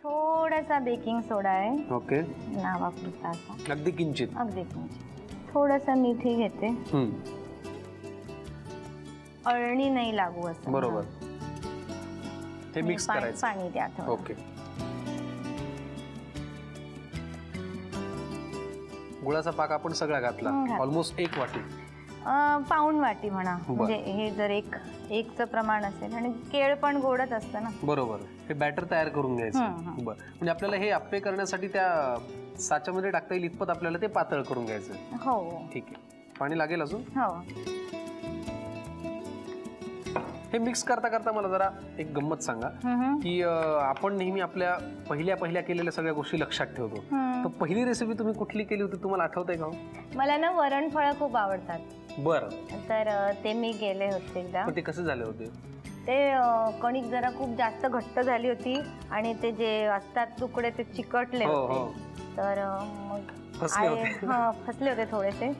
थोडासा बेकिंग सोडा आहे. ओके. नावापुरता असा. अगदी किंचित. अगदी किंचित. थोडासा मीठही घेते. अळणी नाही लागू असं. बरोबर. ते मिक्स करायचं. पाणी द्या थोडं. ओके. गुळाचा पाक आपण सगळा घातला. ऑलमोस्ट 1 वाटी. पाऊण वाटी म्हणा. म्हणजे हे जर एकचं प्रमाण असेल आणि केळ पण गोडच असतं ना. बरोबर. हे बॅटर तयार करून घ्यायचं. बरं. म्हणजे आपल्याला हे अप्पे करण्यासाठी त्या साच्यामध्ये टाकता येईल इतपत आपल्याला ते पातळ करून घ्यायचं. हो. ठीक आहे. पाणी लागेल अजून? हो. हे मिक्स करता करता मला जरा एक गंमत सांगा की आपण नेहमी आपल्या पहिल्या केलेल्या सगळ्या गोष्टी लक्षात ठेवतो. तर पहिली रेसिपी तुम्ही कुठली केली होती तुम्हाला आठवतंय का? मला ना वरणफळं खूप आवडतात. बरं. तर ते मी गेले होते एकदा. ते कसे झाले होते? ते कणिक जरा खूप जास्त घट्ट झाली होती आणि ते जे असतात तुकडे ते चिकटले होते. तर मग फसले होते थोडेसे.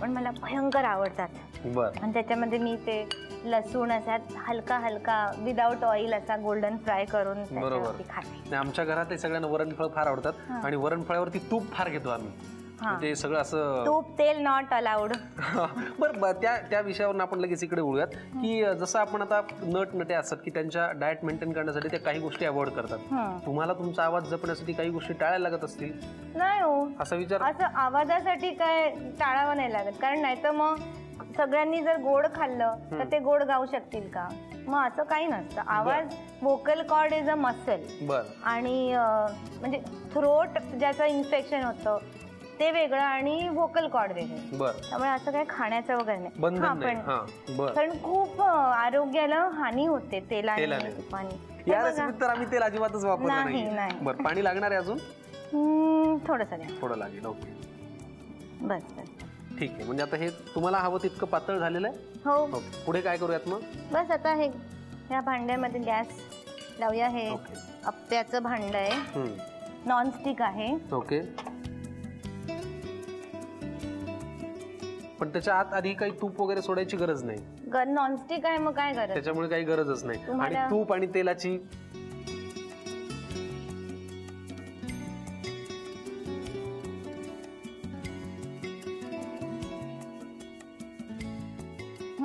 पण मला भयंकर आवडतात. आणि त्याच्यामध्ये मी ते लसूण असा हलका हलका विदाउट ऑइल असा गोल्डन फ्राय करून खाते. आमच्या घरात सगळ्यांना वरणफळ फार आवडतात आणि वरणफळावरती तूप फार घेतो आम्ही. ते सगळं असं तूप तेल नॉट अलाउड. बरं. त्या विषयावर आपण लगेच इकडे बोलूयात की जसं आपण आता नटे असतात की त्यांच्या डाएट मेंटेन करण्यासाठी ते काही गोष्टी अवॉइड करतात. तुम्हाला तुमचा आवाज जपण्यासाठी काही गोष्टी टाळायला लागत असतील? नाही हो. असा विचार. असं आवाजासाठी काय टाळावं नाही लागत. कारण नाही तर मग सगळ्यांनी जर गोड खाल्लं तर ते गोड गाऊ शकतील का? मग असं काही नसतं. आवाज vocal cord is a muscle. आणि म्हणजे थ्रोट ज्याचं इन्फेक्शन होतं ते वेगळं आणि व्होकल कॉर्ड वेगळं. त्यामुळे असं काही खाण्याचं वगैरे नाही. कारण खूप आरोग्याला हानी होते तेलाने. तर आम्ही तेल अजिबातच वापरत नाही. बरं. पाणी लागणार आहे अजून? थोडंसं द्या. थोडं लागेल. ओके. बस बस. ठीक आहे. म्हणजे आता हे तुम्हाला हवं तितकं पातळ झालेलं आहे? हो. पुढे काय करूयात मग? बस आता हे ह्या भांड्यामध्ये गॅस लावूया. हे अप्प्याचं भांड आहे. नॉनस्टिक आहे. ओके. पण त्याच्या आत आधी काही तूप वगैरे सोडायची गरज नाही. नॉनस्टिक आहे मग काय गरज? त्याच्यामुळे काही गरजच नाही. आणि तूप आणि तेलाची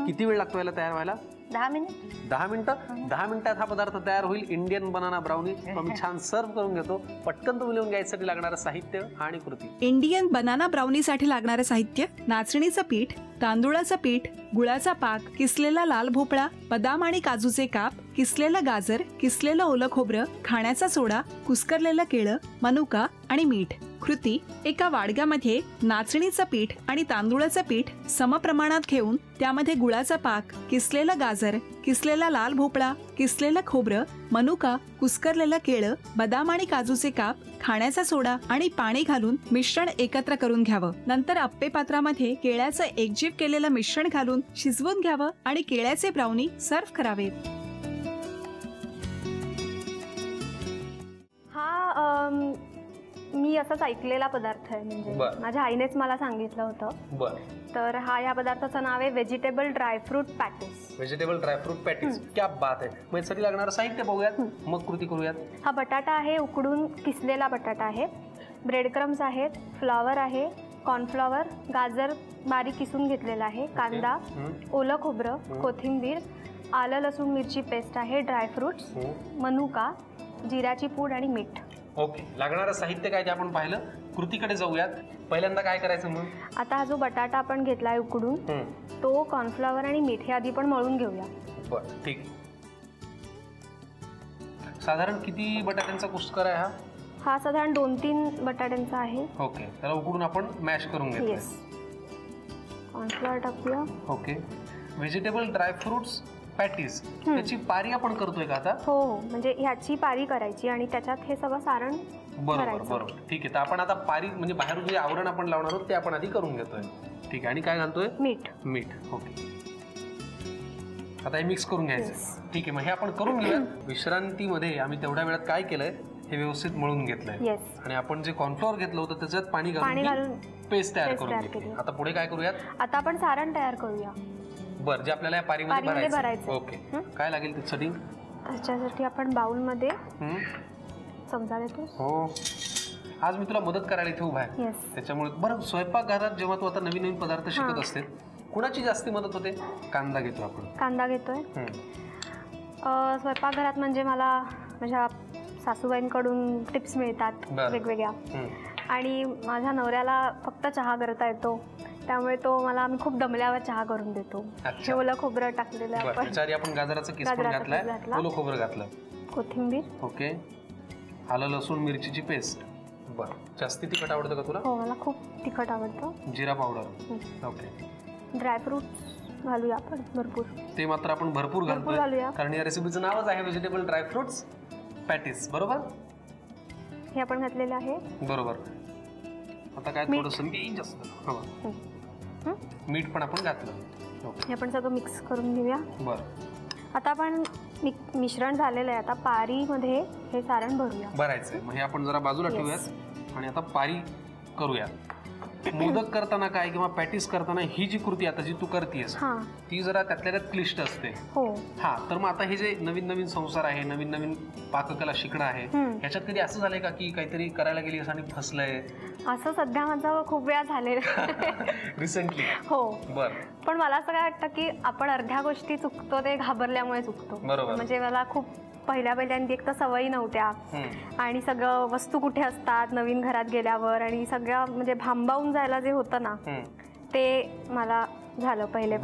किती वेळ लागतो याला तयार व्हायला? 10 मिनिट. 10 मिनिटं. 10 मिनिटात हा पदार्थ तयार होईल. Indian banana brownie. आम्ही छान सर्व करून घेतो. पटकन तुम्ही लिहून घ्यायसाठी लागणारं साहित्य आणि कृती. इंडियन बनाना ब्राउनी साठी लागणारे साहित्य: नाचणीचं पीठ, तांदूळाचं पीठ, गुळाचा पाक, किसलेला लाल भोपळा, बदाम आणि काजूचे काप, किसलेलं गाजर, किसलेलं ओलं खोबरं, खाण्याचा सोडा, कुस्करलेलं केळं, मनुका आणि मीठ. कृती: एका वाडग्यामध्ये नाचणीचं पीठ आणि तांदूळाचं पीठ समप्रमाणात घेऊन त्यामध्ये गुळाचा पाक, किसलेलं गाजर, किसलेला लाल भोपळा, किसलेलं खोबरं, मनुका, कुस्करलेलं केळं, बदाम आणि काजूचे काप, खाण्याचा सोडा आणि पाणी घालून मिश्रण एकत्र करून घ्यावं. नंतर अप्पे पात्रामध्ये केळ्याचं एकजीव केलेलं मिश्रण घालून शिजवून घ्यावं आणि केळ्याचे ब्राउनी सर्व्ह करावेत. हा मी असाच ऐकलेला पदार्थ आहे. म्हणजे माझ्या आईनेच मला सांगितलं होतं. तर हा या पदार्थाचं नाव आहे vegetable dry fruit patties. Vegetable dry fruit patties. क्या बात आहे. मग यासाठी लागणारं साहित्य बघूयात, मग कृती करूयात. हा बटाटा आहे, उकडून किसलेला बटाटा आहे. ब्रेड क्रम्स आहेत, फ्लॉवर आहे, कॉर्नफ्लॉवर, गाजर बारीक किसून घेतलेला आहे, कांदा, ओलं खोबरं, कोथिंबीर, आलं लसूण मिरची पेस्ट आहे, ड्रायफ्रुट्स, मनुका, जिराची पूड आणि मीठ. ओके. लागणारं साहित्य काय ते आपण पाहिलं. कृतीकडे जाऊयात. पहिल्यांदा काय करायचं मग? आता हा जो बटाटा आपण घेतलाय उकडून तो कॉर्नफ्लॉवर आणि मीठ हे आधी पण मळून घेऊया. बरं. ठीक. साधारण किती बटाट्यांचा कुस्कर आहे हा? हा साधारण 2-3 बटाट्यांचा आहे. ओके. त्याला उकडून आपण मॅश करून घेतोय. कॉर्नफ्लॉवर टाकूया. ओके. व्हेजिटेबल ड्रायफ्रुट्स पॅटीस त्याची पारी आपण करतोय का आता? हो. म्हणजे ह्याची पारी करायची आणि त्याच्यात हे सगळं सारण. बरोबर. ठीक आहे. तर आपण आता पारी म्हणजे बाहेरून जे आवरण आपण लावणार आहोत ते आपण आधी करून घेतोय. ठीक आहे. आणि काय घालतोय? मीठ. ओके. आता हे मिक्स करून घ्यायचं. ठीक आहे. मग हे आपण करून घेऊया. विश्रांतीमध्ये आम्ही तेवढ्या वेळात काय केलंय हे व्यवस्थित मळून घेतलंय आणि आपण जे कॉर्नफ्लॉवर घेतलं होतं त्याच्यात पाणी घालून पेस्ट तयार करून घेतली. आता पुढे काय करूयात? आता आपण सारण तयार करूया. बरं. जे आपल्याला या पारीमध्ये भरायचं. ओके. काय लागेल त्यासाठी? त्याच्यासाठी आपण बाउलमध्ये चमचा देतो. हो, आज मी तुला मदत करायला इथे उभा आहे. येस. त्याच्यामुळे बरं, स्वयंपाकघरात जेव्हा तू आता नवीन नवीन पदार्थ शिकत असते, कुणाची जास्ती मदत होते? कांदा घेतो आपण. कांदा घेतोय. स्वयंपाकघरात म्हणजे मला माझ्या सासूबाईंकडून टिप्स मिळतात वेगवेगळ्या, आणि माझ्या नवऱ्याला फक्त चहा करता येतो, त्यामुळे मी खूप दमल्यावर चहा करून देतो. हे ओलं खोबरं टाकलेलं आहे आपण गाजराचं किस पण घातलंय, ओलं खोबरं घातलं, कोथिंबीर, ओके, आलं लसूण मिरचीची पेस्ट. बरं, जास्ती तिखट आवडतं का तुला? हो, मला खूप तिखट आवडतं. जिरा पावडर, ओके. ड्रायफ्रुट्स घालूया आपण भरपूर. ते मात्र आपण भरपूर घालूया, कारण या रेसिपीचं नावच आहे व्हेजिटेबल ड्रायफ्रुट्स पॅटीस. बरोबर, हे आपण घातलेलं आहे. बरोबर. आता काय थोडंसं मीठ पण आपण घातलं. हे आपण सगळं मिक्स करून घेऊया. बरं, आता आपण मिश्रण झालेलं आहे. आता पारीमध्ये हे सारण भरूया. भरायचंय. मग हे आपण जरा बाजूला ठेवूयात आणि आता पारी करूया. मोदक करताना काय किंवा पॅटीस करताना ही जी कृती आता जी तू करतेस ती जरा त्यातल्या त्यात क्लिष्ट असते. हो. हा, तर मग आता हे जे नवीन नवीन संसार आहे, नवीन नवीन पाककला शिकणं आहे, ह्याच्यात कधी असं झालंय का की काहीतरी करायला गेली आणि फसलंय? असं सध्या माझं खूप वेळा झालेलं रिसेंटली. हो. बर. पण मला असं काय वाटतं की आपण अर्ध्या गोष्टी चुकतो ते घाबरल्यामुळे चुकतो. बरोबर. म्हणजे मला खूप पहिल्यांदी एक तर सवयी नव्हत्या, आणि सगळं वस्तू कुठे असतात नवीन घरात गेल्यावर, आणि सगळं म्हणजे भांबावून जायला जे होतं ना ते मला झालं पहिले.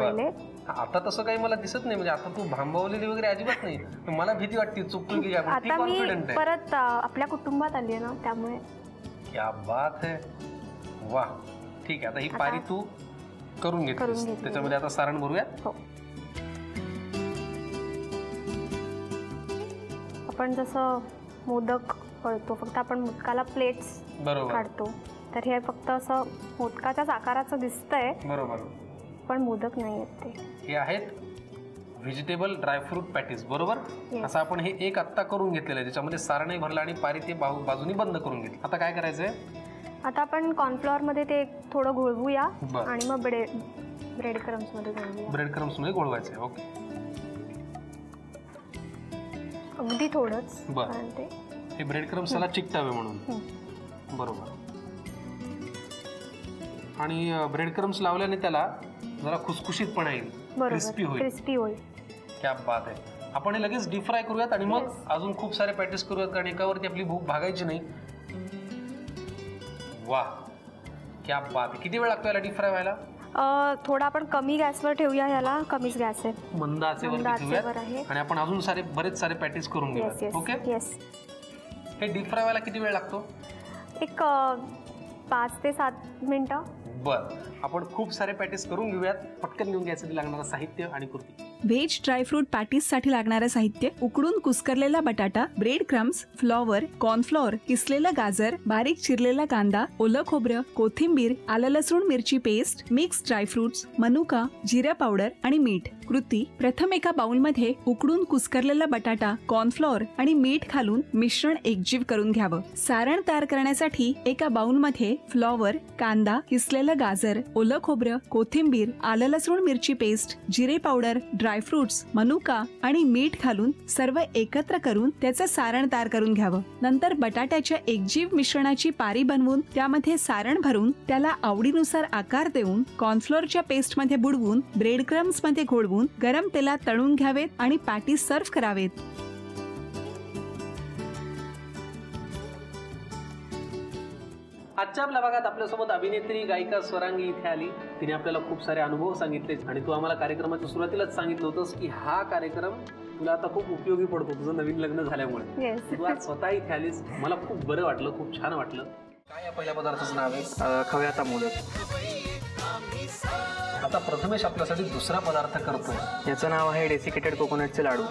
आता तसं काही मला दिसत नाही, म्हणजे आता तू भांबावलेली वगैरे अजिबात नाही. मला भीती वाटते चुकतो की आता मी परत आपल्या कुटुंबात आली आहे ना, त्यामुळे. क्या बात है, वा. ठीक आहे, आता ही पारी तू करून घेतलीस, त्याच्यामध्ये आता सारण भरूया. हो. आपण जसं मोदक करतो, फक्त आपण मोदकाला प्लेट्स काढतो, तर हे फक्त असं मोदकाच्याच आकाराचं दिसतंय. बरोबर. पण मोदक नाही आहेत ते. हे आहेत व्हेजिटेबल ड्रायफ्रूट पॅटीस. बरोबर. असं आपण हे एक आत्ता करून घेतलेलं आहे, ज्याच्यामध्ये सारणही भरलं आणि पारी ते बाजूनी बंद करून घेतली. आता काय करायचंय? आता आपण कॉर्नफ्लॉवर मध्ये ते थोडं घोळवूया आणि मग ब्रेड क्रम्स मध्ये घोळवूया. ब्रेड क्रम्स मध्ये घोळवायचंय. ओके. अगदी थोडंच. बरं. हे ब्रेड क्रम्स त्याला चिकटावे म्हणून. बरोबर. आणि ब्रेड क्रम्स लावल्याने त्याला जरा खुसखुशीतपणा येईल, क्रिस्पी होईल. क्या बात आहे. आपण हे लगेच डीप फ्राय करूयात आणि मग अजून खूप सारे पॅटीस करूयात, कारण एकावरती आपली भूक भागायची नाही. वा, क्या बात आहे. किती वेळ लागतो याला डीप फ्राय व्हायला? थोडा आपण कमी गॅसवर ठेवूया, याला कमीच गॅस आहे, मंद आचेवर आहे, आणि आपण अजून बरेच सारे पॅटीस करून घेऊया. ओके. हे डीप फ्राय व्हायला किती वेळ लागतो? एक 5 ते 7 मिनिटं. बर. आपण खूप सारे पॅटीस करून घेऊयात. पटकन घेऊन घ्यायसाठी लागणारं साहित्य आणि कृती. व्हेज ड्रायफ्रूट पॅटीस साठी लागणारं साहित्य: उकडून कुस्करलेला बटाटा, ब्रेड क्रम्स, फ्लॉवर, कॉर्नफ्लॉवर, किसलेलं गाजर, बारीक चिरलेला कांदा, ओलं खोबरं, कोथिंबीर, आलं लसूण मिरची पेस्ट, मिक्स ड्रायफ्रुट्स, मनुका, जिरा पावडर आणि मीठ. कृती: प्रथम एका बाउलमध्ये उकडून कुस्करलेला बटाटा, कॉर्नफ्लॉवर आणि मीठ घालून मिश्रण एकजीव करून घ्यावं. सारण तयार करण्यासाठी एका बाउलमध्ये फ्लॉवर, कांदा, किसलेलं गाजर, ओलं खोबरं, कोथिंबीर, आलं लसूण मिरची पेस्ट, जिरे पावडर, ड्रायफ्रुट्स, मनुका आणि मीठ घालून सर्व एकत्र करून त्याचं सारण तयार करून घ्यावं. नंतर बटाट्याच्या एकजीव मिश्रणाची पारी बनवून त्यामध्ये सारण भरून त्याला आवडीनुसार आकार देऊन कॉर्नफ्लोअरच्या पेस्ट मध्ये बुडवून ब्रेड क्रम्स मध्ये घोळवून गरम तेलात तळून घ्यावेत आणि पॅटीस सर्व्ह करावेत. आजच्या आपल्या भागात आपल्यासोबत अभिनेत्री, गायिका स्वरांगी इथे आली. तिने आपल्याला खूप सारे अनुभव सांगितले आणि तू आम्हाला कार्यक्रमाच्या सुरुवातीलाच सांगितलं होतंस की हा कार्यक्रम तुला आता खूप उपयोगी पडतो, तुझं नवीन लग्न झाल्यामुळे. तू आज स्वतः इथे आलीस, मला खूप बरं वाटलं, खूप छान वाटलं. काय या पहिल्या पदार्थाचं नाव आहे? खव्याचा मोदक. आता प्रथमेश आपल्यासाठी दुसरा पदार्थ करतोय, याचं नाव आहे डेसिकेटेड कोकोनटचे लाडू.